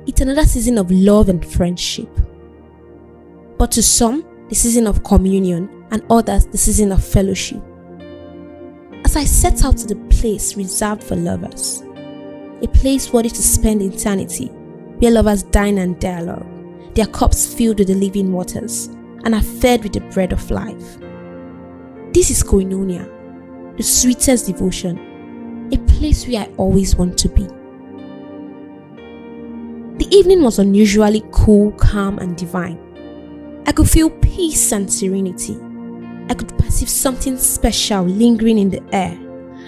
It's another season of love and friendship. But to some, the season of communion, and others, the season of fellowship. As I set out to the place reserved for lovers, a place worthy to spend eternity, where lovers dine and dialogue, their cups filled with the living waters, and are fed with the bread of life. This is koinonia, the sweetest devotion, a place where I always want to be. The evening was unusually cool, calm, and divine. I could feel peace and serenity. I could perceive something special lingering in the air.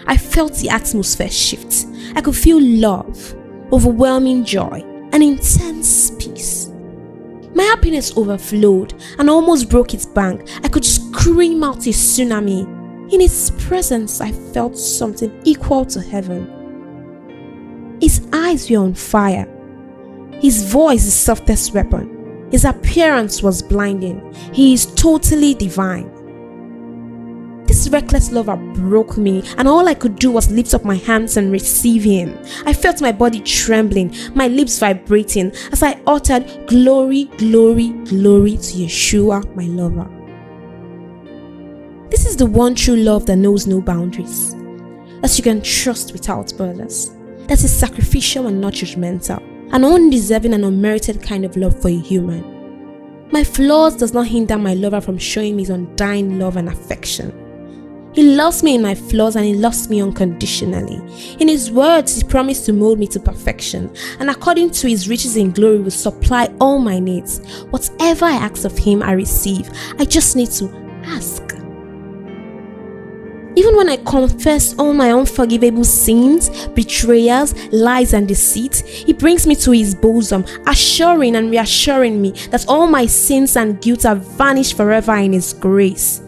I felt the atmosphere shift. I could feel love, overwhelming joy, and intense peace. My happiness overflowed and almost broke its bank. I could scream out a tsunami. In its presence, I felt something equal to heaven. His eyes were on fire. His voice is the softest weapon. His appearance was blinding. He is totally divine. This reckless lover broke me, and all I could do was lift up my hands and receive him. I felt my body trembling, my lips vibrating as I uttered, "Glory, glory, glory to Yeshua, my lover." This is the one true love that knows no boundaries, that you can trust without borders, that is sacrificial and not judgmental, an undeserving and unmerited kind of love for a human. My flaws does not hinder my lover from showing me his undying love and affection. He loves me in my flaws, and he loves me unconditionally. In his words, he promised to mold me to perfection, and according to his riches in glory will supply all my needs. Whatever I ask of him, I receive. I just need to ask. Even when I confess all my unforgivable sins, betrayals, lies, and deceit, he brings me to his bosom, assuring and reassuring me that all my sins and guilt are vanished forever in his grace.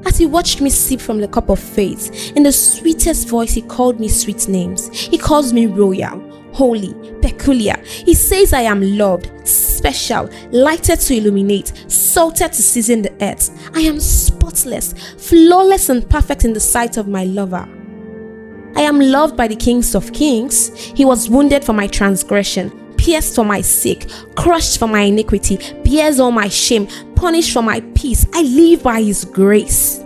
As he watched me sip from the cup of faith, in the sweetest voice he called me sweet names. He calls me royal, holy, peculiar. He says I am loved, special, lighted to illuminate, salted to season the earth. I am spotless, flawless, and perfect in the sight of my lover. I am loved by the kings of kings. He was wounded for my transgression, pierced for my sake, crushed for my iniquity, bears all my shame, punished for my peace. I live by his grace.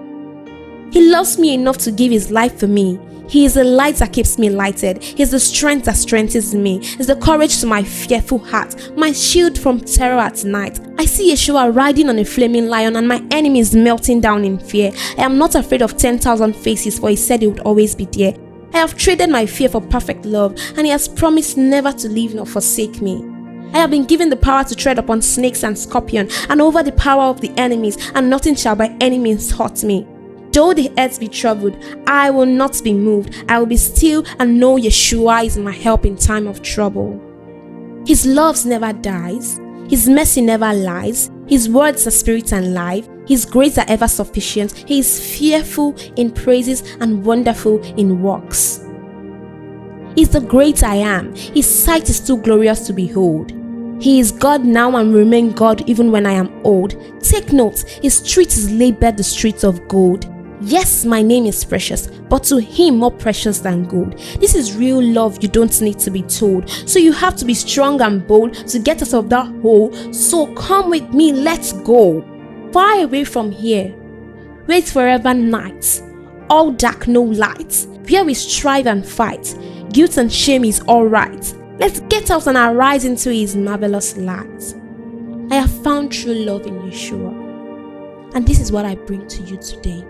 He loves me enough to give his life for me. He is the light that keeps me lighted. He is the strength that strengthens me. He is the courage to my fearful heart, my shield from terror at night. I see Yeshua riding on a flaming lion, and my enemy is melting down in fear. I am not afraid of 10,000 faces, for he said he would always be there. I have traded my fear for perfect love, and he has promised never to leave nor forsake me. I have been given the power to tread upon snakes and scorpions, and over the power of the enemies, and nothing shall by any means hurt me. Though the earth be troubled, I will not be moved. I will be still and know Yeshua is my help in time of trouble. His love never dies. His mercy never lies. His words are spirit and life. His grace are ever sufficient. He is fearful in praises and wonderful in works. He is the great I am. His sight is too glorious to behold. He is God now and will remain God even when I am old. Take note, his street is labeled the streets of gold. Yes, my name is precious, but to him more precious than gold. This is real love, you don't need to be told. So you have to be strong and bold to get out of that hole. So come with me, let's go. Far away from here. Wait forever night. All dark, no light. Where we strive and fight. Guilt and shame is alright. Let's get out and arise into his marvelous light. I have found true love in Yeshua. And this is what I bring to you today.